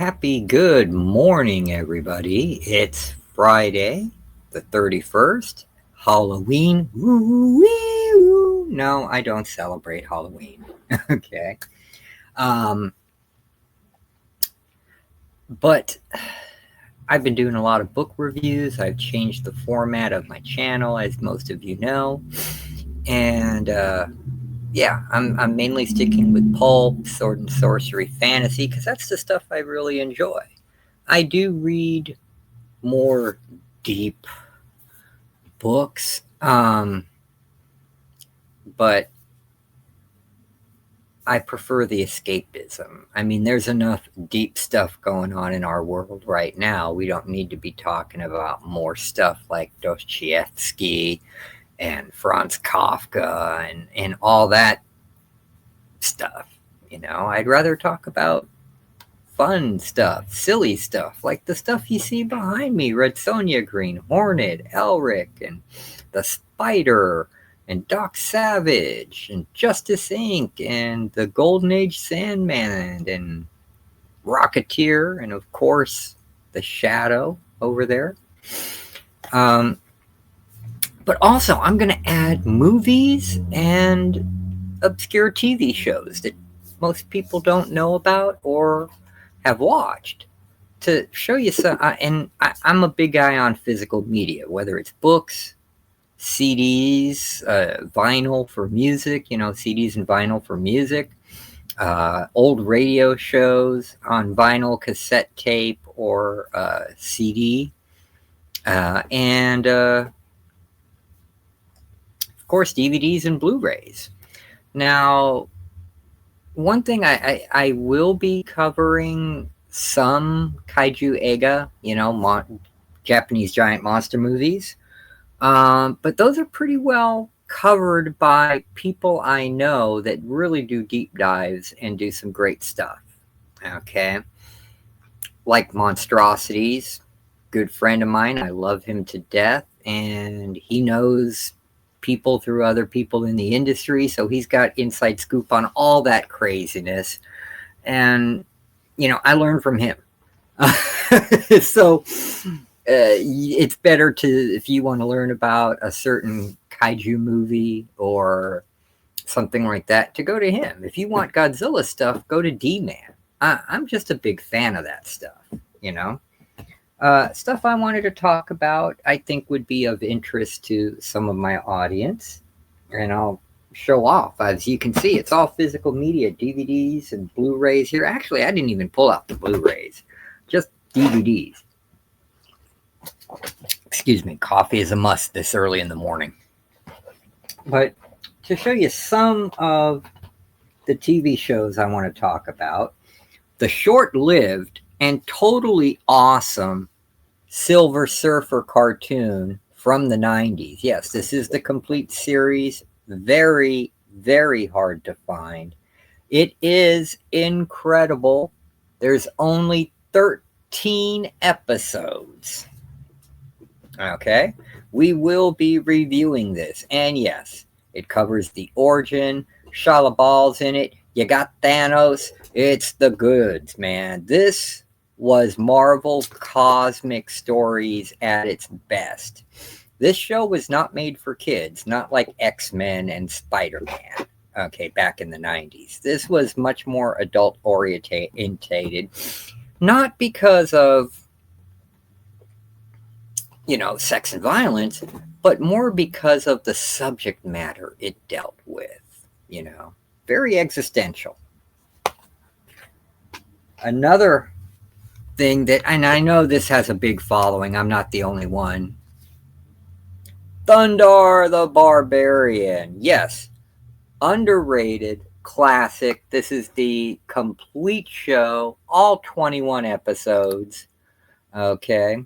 Happy good morning, everybody. It's Friday, the 31st, Halloween. Woo-wee-woo. No, I don't celebrate Halloween. Okay. Um, but I've been doing a lot of book reviews. I've changed the format of my channel, as most of you know. And yeah, I'm mainly sticking with pulp, sword and sorcery, fantasy, because that's the stuff I really enjoy. I do read more deep books, but I prefer the escapism. I mean, there's enough deep stuff going on in our world right now. We don't need to be talking about more stuff like Dostoevsky and Franz Kafka and all that stuff. I'd rather talk about fun stuff, silly stuff, like the stuff you see behind me: Red Sonja, Green Hornet, Elric, and the Spider, and Doc Savage, and Justice Inc., and the Golden Age Sandman, and Rocketeer, and of course, the Shadow over there. But also, I'm going to add movies and obscure TV shows that most people don't know about or have watched, to show you some. I'm a big guy on physical media, whether it's books, CDs, vinyl for music, CDs and vinyl for music, old radio shows on vinyl, cassette tape, or CD, and of course DVDs and Blu-rays. Now, one thing I will be covering some kaiju eiga, Japanese giant monster movies. But those are pretty well covered by people I know that really do deep dives and do some great stuff. Okay. Like Monstrosities, good friend of mine. I love him to death, and he knows people through other people in the industry, so he's got inside scoop on all that craziness. And, I learn from him. So it's better to, if you want to learn about a certain kaiju movie or something like that, to go to him. If you want Godzilla stuff, go to D-Man. I'm just a big fan of that stuff, Stuff I wanted to talk about, I think, would be of interest to some of my audience, and I'll show off. As you can see, it's all physical media, DVDs and Blu-rays here. Actually, I didn't even pull out the Blu-rays, just DVDs. Excuse me, coffee is a must this early in the morning. But to show you some of the TV shows I want to talk about, the short-lived and totally awesome Silver Surfer cartoon from the 90s. Yes, this is the complete series. Very, very hard to find. It is incredible. There's only 13 episodes. Okay, we will be reviewing this. And yes, it covers the origin. Shalabal's in it. You got Thanos. It's the goods, man. This was Marvel's cosmic stories at its best. This show was not made for kids, not like X-Men and Spider-Man, okay, back in the 90s. This was much more adult-orientated, not because of, sex and violence, but more because of the subject matter it dealt with, very existential. Another thing that, and I know this has a big following, I'm not the only one, Thundar the Barbarian. Yes, underrated, classic. This is the complete show, all 21 episodes. Okay.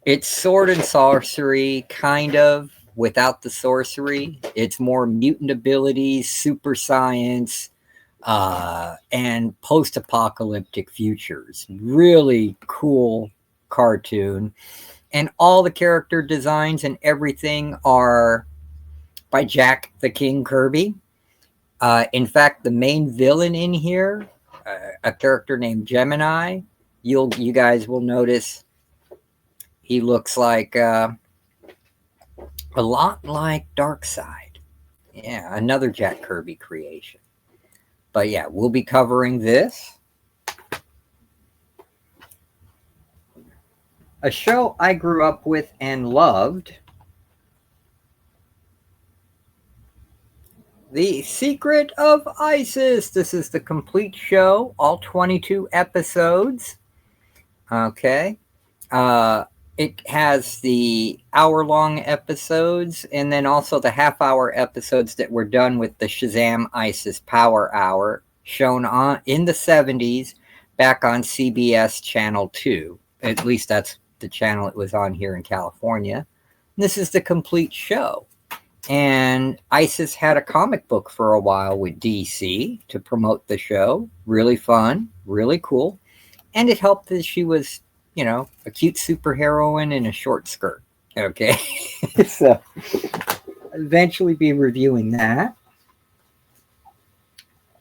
It's sword and sorcery, kind of, without the sorcery. It's more mutant abilities, super science, and post-apocalyptic futures. Really cool cartoon. And all the character designs and everything are by Jack the King Kirby. In fact, the main villain in here, a character named Gemini. You guys will notice he looks like a lot like Darkseid. Yeah, another Jack Kirby creation. But yeah, we'll be covering this. A show I grew up with and loved. The Secret of Isis. This is the complete show, all 22 episodes. Okay. It has the hour-long episodes and then also the half-hour episodes that were done with the Shazam Isis Power Hour, shown in the 70s back on CBS Channel 2. At least that's the channel it was on here in California. This is the complete show. And Isis had a comic book for a while with DC to promote the show. Really fun, really cool. And it helped that she was, a cute superheroine in a short skirt. Okay. So, eventually be reviewing that.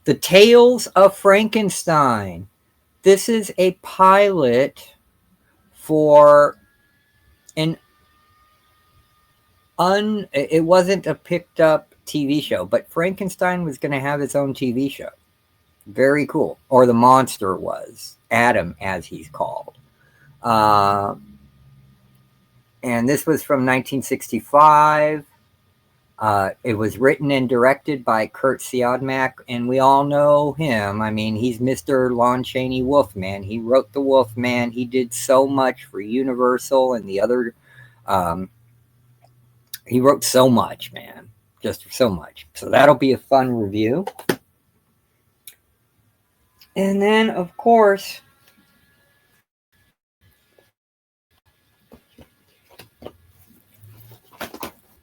The Tales of Frankenstein. This is a pilot for it wasn't a picked up TV show, but Frankenstein was going to have his own TV show. Very cool. Or the monster was. Adam, as he's called. And this was from 1965. It was written and directed by Kurt Siodmak, and we all know him. I mean, he's Mr. Lon Chaney Wolfman. He wrote the Wolfman. He did so much for Universal and the other... he wrote so much, man. Just so much. So that'll be a fun review. And then, of course,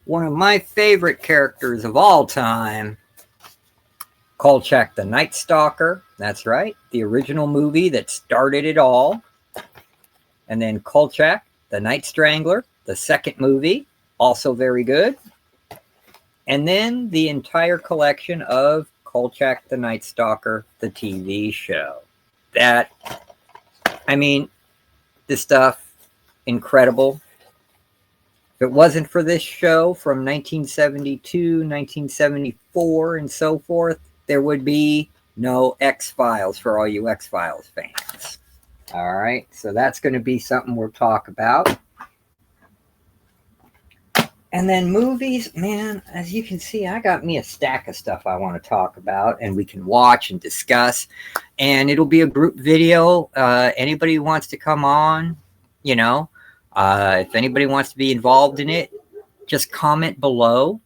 one of my favorite characters of all time, Kolchak the Night Stalker. That's right. The original movie that started it all. And then Kolchak the Night Strangler, the second movie. Also very good. And then the entire collection of Kolchak the Night Stalker, the TV show. This stuff, incredible. If it wasn't for this show from 1972, 1974, and so forth, there would be no X-Files for all you X-Files fans. All right, so that's going to be something we'll talk about. And then movies, man, as you can see, I got me a stack of stuff I want to talk about and we can watch and discuss. And it'll be a group video. Anybody who wants to come on, if anybody wants to be involved in it, just comment below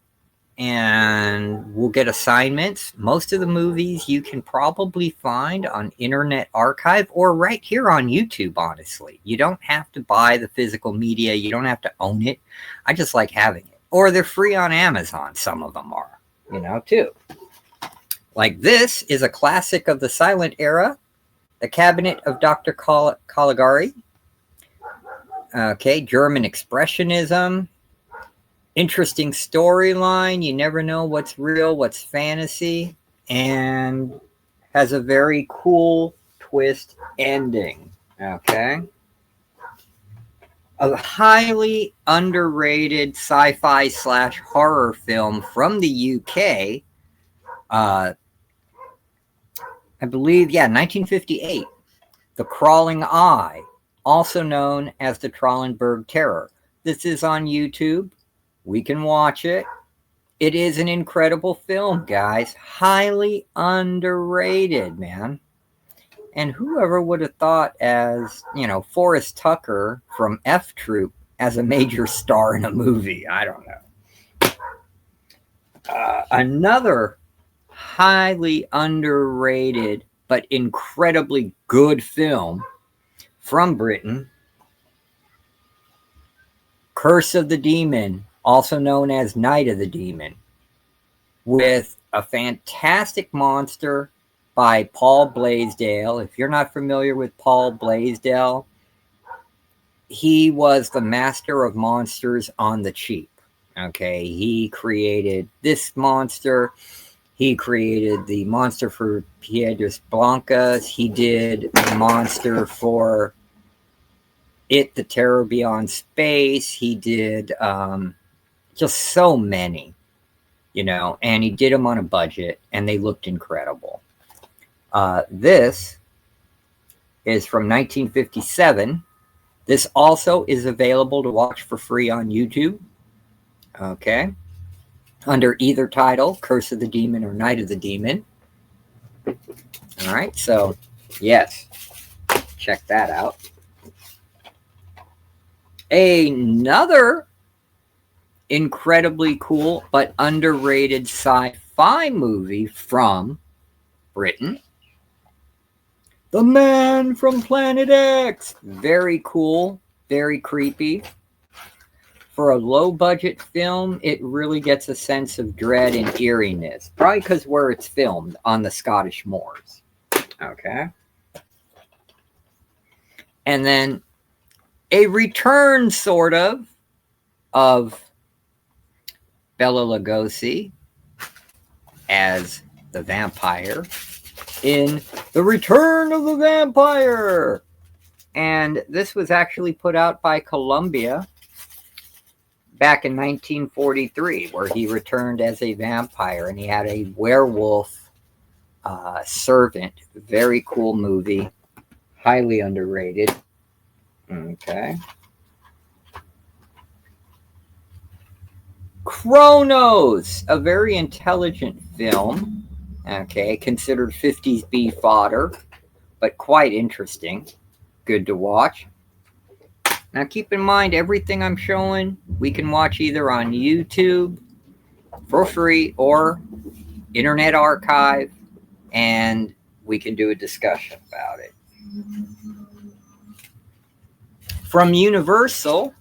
and we'll get assignments. Most of the movies you can probably find on Internet Archive or right here on YouTube, honestly. You don't have to buy the physical media. You don't have to own it. I just like having it. Or they're free on Amazon. Some of them are, too. Like this is a classic of the silent era, The Cabinet of Dr. Caligari. Okay, German Expressionism. Interesting storyline. You never know what's real, what's fantasy, and has a very cool twist ending. Okay. A highly underrated sci-fi / horror film from the UK. I believe, 1958. The Crawling Eye, also known as the Trollenberg Terror. This is on YouTube. We can watch it. It is an incredible film, guys. Highly underrated, man. And whoever would have thought as, Forrest Tucker from F Troop as a major star in a movie? I don't know. Another highly underrated but incredibly good film from Britain, Curse of the Demon, also known as Night of the Demon, with a fantastic monster by Paul Blaisdell. If you're not familiar with Paul Blaisdell, he was the master of monsters on the cheap. Okay, he created this monster. He created the monster for Piedras Blancas. He did the monster for It, the Terror Beyond Space. He did just so many, and he did them on a budget, and they looked incredible. This is from 1957. This also is available to watch for free on YouTube. Okay. Under either title, Curse of the Demon or Night of the Demon. All right. So, yes, check that out. Another incredibly cool but underrated sci-fi movie from Britain. The Man from Planet X. Very cool, very creepy. For a low-budget film, it really gets a sense of dread and eeriness. Probably because where it's filmed, on the Scottish moors. Okay. And then a return, sort of Bela Lugosi as the vampire in The Return of the Vampire. And this was actually put out by Columbia back in 1943, where he returned as a vampire, and he had a werewolf servant. Very cool movie. Highly underrated. Okay. Chronos, a very intelligent film. Okay, considered 50s B fodder, but quite interesting. Good to watch. Now keep in mind, everything I'm showing, we can watch either on YouTube for free or Internet Archive, and we can do a discussion about it. From Universal,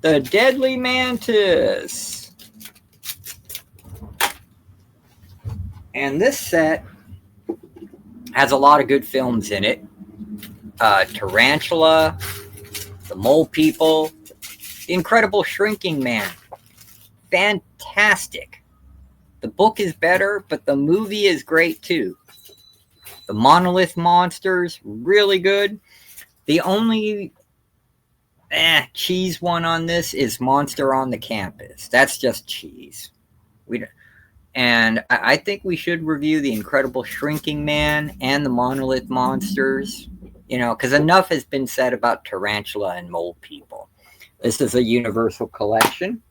The Deadly Mantis. And this set has a lot of good films in it. Tarantula, The Mole People, The Incredible Shrinking Man. Fantastic. The book is better, but the movie is great too. The Monolith Monsters, really good. The only cheese one on this is Monster on the Campus. That's just cheese. And I think we should review The Incredible Shrinking Man and the Monolith Monsters, because enough has been said about Tarantula and Mole People. This is a Universal collection.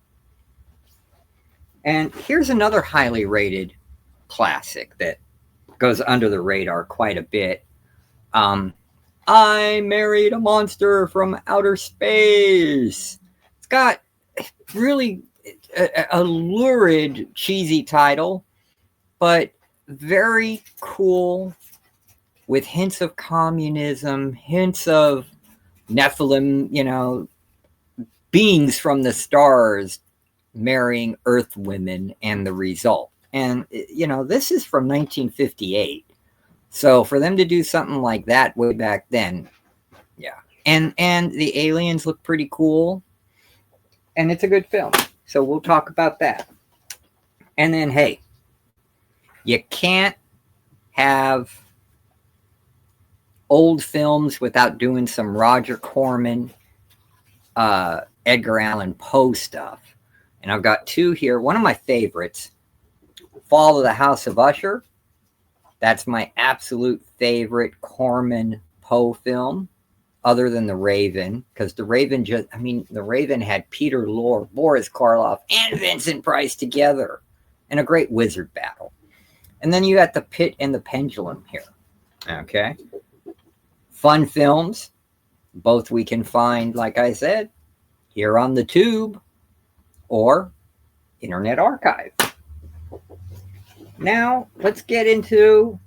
And here's another highly rated classic that goes under the radar quite a bit. I Married a Monster from Outer Space. It's got really a lurid, cheesy title, but very cool, with hints of communism, hints of Nephilim, beings from the stars marrying Earth women, and the result. And, this is from 1958. So for them to do something like that way back then, yeah. And the aliens look pretty cool. And it's a good film. So we'll talk about that. And then, hey, you can't have old films without doing some Roger Corman, Edgar Allan Poe stuff. And I've got two here. One of my favorites, Fall of the House of Usher. That's my absolute favorite Corman Poe film, other than The Raven, because The Raven The Raven had Peter Lorre, Boris Karloff, and Vincent Price together in a great wizard battle. And then you got The Pit and the Pendulum here. Okay. Fun films. Both we can find, like I said, here on the tube or Internet Archive. Now, let's get into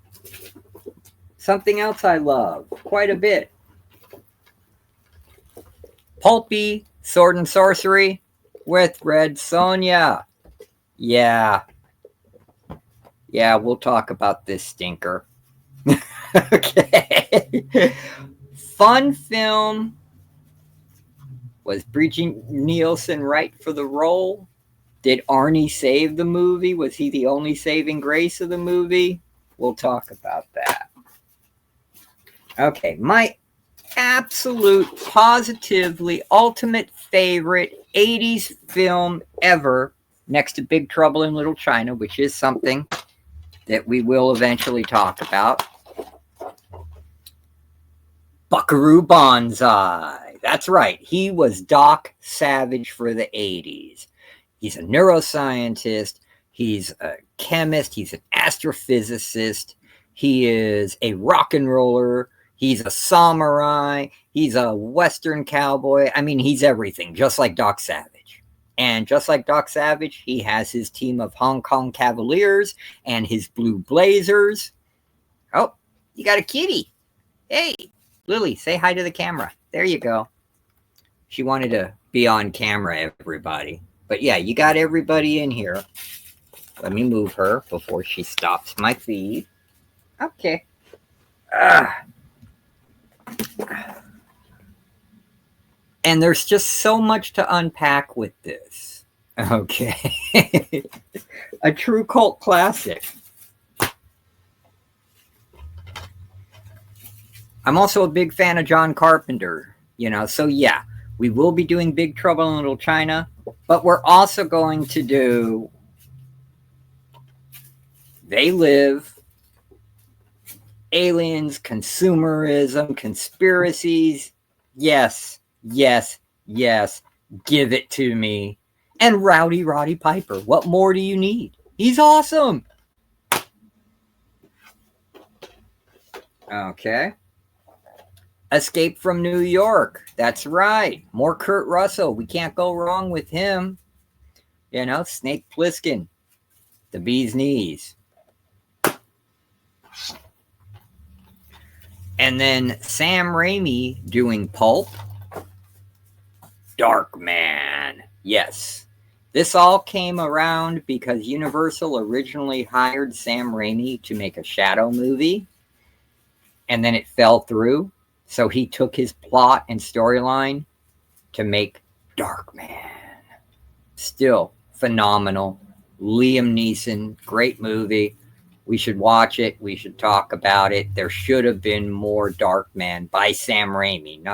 something else I love quite a bit. Pulpy Sword and Sorcery with Red Sonja. Yeah, we'll talk about this stinker. Okay. Fun film. Was Bridget Nielsen right for the role? Did Arnie save the movie? Was he the only saving grace of the movie? We'll talk about that. Okay, my absolute, positively, ultimate favorite 80s film ever, next to Big Trouble in Little China, which is something that we will eventually talk about. Buckaroo Banzai. That's right. He was Doc Savage for the 80s. He's a neuroscientist. He's a chemist. He's an astrophysicist. He is a rock and roller. He's a samurai. He's a Western cowboy. I mean, he's everything, just like Doc Savage. And just like Doc Savage, he has his team of Hong Kong Cavaliers and his Blue Blazers. Oh, you got a kitty. Hey, Lily, say hi to the camera. There you go. She wanted to be on camera, everybody. But yeah, you got everybody in here. Let me move her before she stops my feed. Okay. And there's just so much to unpack with this. Okay. A true cult classic. I'm also a big fan of John Carpenter, so yeah, we will be doing Big Trouble in Little China, but we're also going to do They Live, aliens, consumerism, conspiracies. Yes, yes, yes. Give it to me. And Rowdy Roddy Piper. What more do you need? He's awesome. Okay. Escape from New York. That's right. More Kurt Russell. We can't go wrong with him. Snake Plissken. The Bee's Knees. And then Sam Raimi doing Pulp. Darkman. Yes. This all came around because Universal originally hired Sam Raimi to make a Shadow movie. And then it fell through. So he took his plot and storyline to make Darkman. Still phenomenal. Liam Neeson, great movie. We should watch it. We should talk about it. There should have been more Darkman by Sam Raimi.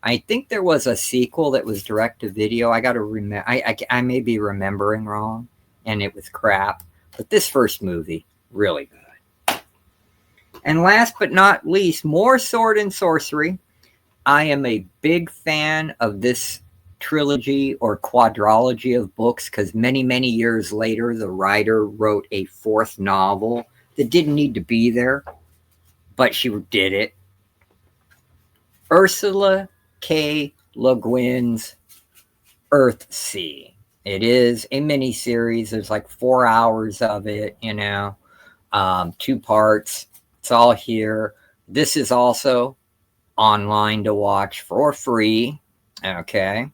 I think there was a sequel that was direct to video. I got to remember. I may be remembering wrong, and it was crap. But this first movie, really good. And last but not least, more sword and sorcery. I am a big fan of this trilogy or quadrilogy of books because many, many years later, the writer wrote a fourth novel that didn't need to be there, but she did it. Ursula K. Le Guin's Earthsea. It is a mini-series. There's like 4 hours of it, 2 parts. It's all here. This is also online to watch for free. Okay.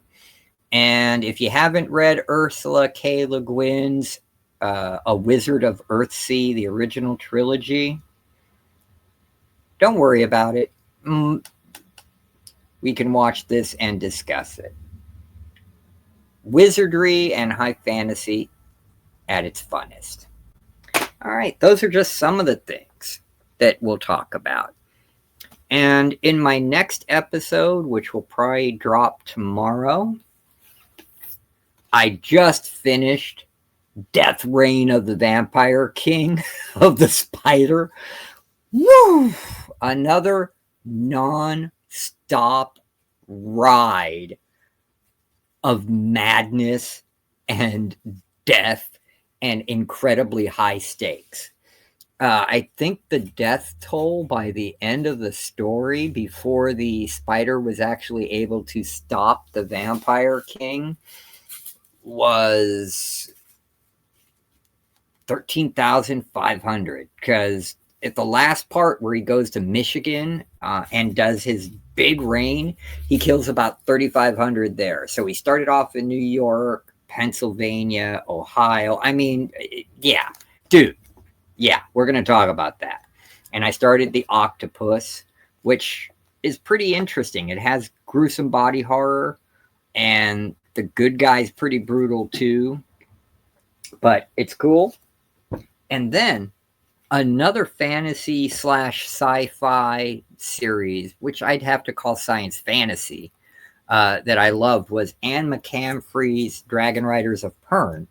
And if you haven't read Ursula K. Le Guin's A Wizard of Earthsea, the original trilogy, don't worry about it. We can watch this and discuss it. Wizardry and high fantasy at its funnest. All right. Those are just some of the things that we'll talk about. And in my next episode, which will probably drop tomorrow, I just finished Death Reign of the Vampire King of the Spider. Woo! Another non-stop ride of madness and death and incredibly high stakes. I think the death toll by the end of the story, before the spider was actually able to stop the Vampire King, was 13,500. Because at the last part where he goes to Michigan and does his big reign, he kills about 3,500 there. So he started off in New York, Pennsylvania, Ohio. I mean, yeah, dude. Yeah, we're going to talk about that. And I started The Octopus, which is pretty interesting. It has gruesome body horror and The good guy's pretty brutal too, but it's cool. And then another fantasy slash sci-fi series, which I'd have to call science fantasy, that I loved was Anne McCaffrey's Dragon Riders of Pern.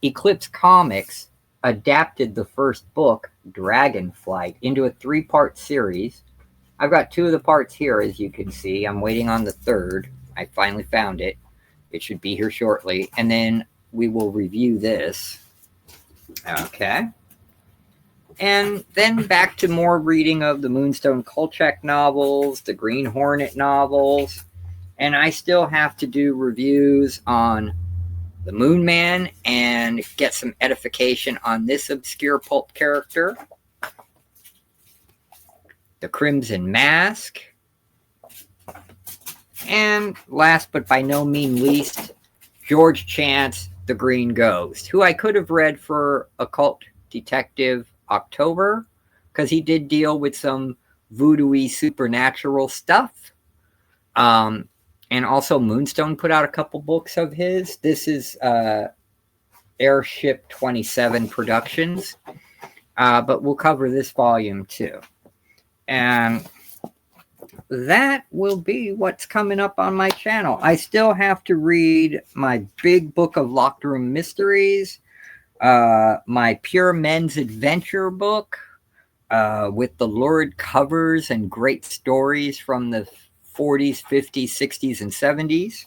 Eclipse Comics adapted the first book, Dragonflight, into a 3-part series. I've got 2 of the parts here, as you can see. I'm waiting on the 3rd. I finally found it. It should be here shortly. And then we will review this. Okay. And then back to more reading of the Moonstone Kolchak novels, the Green Hornet novels. And I still have to do reviews on the Moon Man and get some edification on this obscure pulp character. The Crimson Mask. And last but by no means least, George Chance, the Green Ghost, who I could have read for Occult Detective October, because he did deal with some voodoo-y supernatural stuff. And also Moonstone put out a couple books of his. This is Airship 27 Productions. But we'll cover this volume too. And that will be what's coming up on my channel. I still have to read my big book of Locked Room Mysteries, my Pure Men's Adventure book, with the lurid covers and great stories from the 40s, 50s, 60s, and 70s.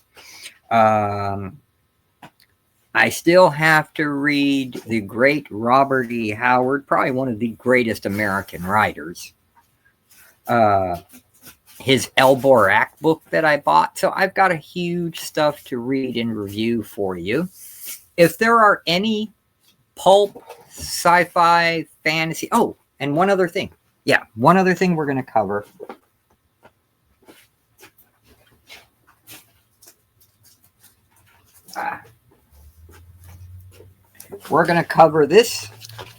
I still have to read the great Robert E. Howard, probably one of the greatest American writers. His El Borak book that I bought. So I've got a huge stuff to read and review for you. If there are any pulp, sci-fi, fantasy... Oh, and one other thing. Yeah, one other thing we're going to cover. We're going to cover this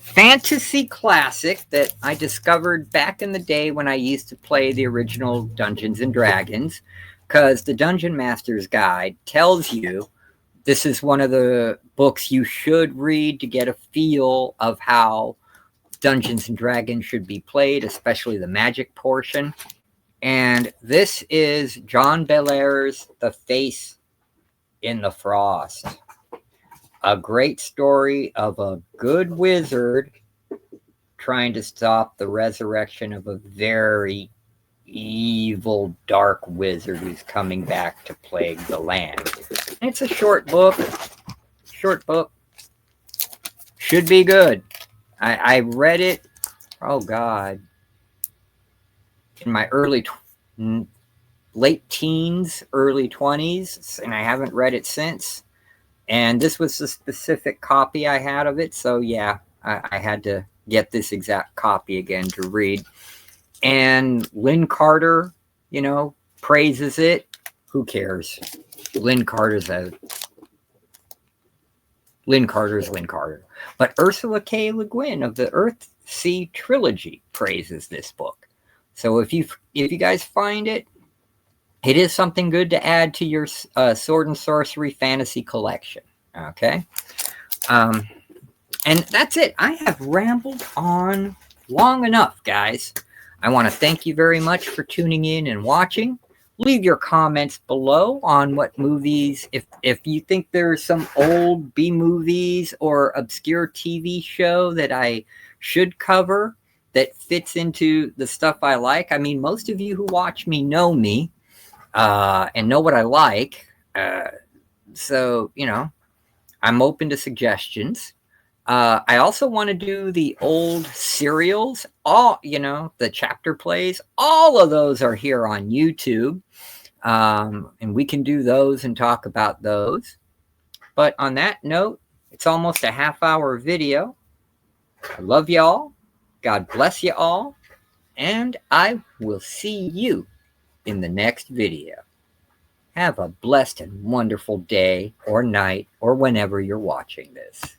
fantasy classic that I discovered back in the day when I used to play the original Dungeons and Dragons, because the Dungeon Master's Guide tells you this is one of the books you should read to get a feel of how Dungeons and Dragons should be played, especially the magic portion. And this is John Bellaire's The Face in the Frost. A great story of a good wizard trying to stop the resurrection of a very evil, dark wizard who's coming back to plague the land. And it's a short book. Short book. Should be good. I read it, oh God, in my late teens, early 20s, and I haven't read it since. And this was the specific copy I had of it. So yeah, I had to get this exact copy again to read. And Lynn Carter, you know, praises it. Who cares? Lynn Carter's Lynn Carter. But Ursula K. Le Guin of the Earthsea trilogy praises this book. So if you guys find it, it is something good to add to your Sword and Sorcery fantasy collection. Okay? And that's it. I have rambled on long enough, guys. I want to thank you very much for tuning in and watching. Leave your comments below on what movies, if you think there's some old B-movies or obscure TV show that I should cover that fits into the stuff I like. I mean, most of you who watch me know me. And know what I like. So, you know, I'm open to suggestions. I also want to do the old serials, the chapter plays. All of those are here on YouTube. And we can do those and talk about those. But on that note, it's almost a half-hour video. I love y'all. God bless you all. And I will see you in the next video. Have a blessed and wonderful day or night or whenever you're watching this.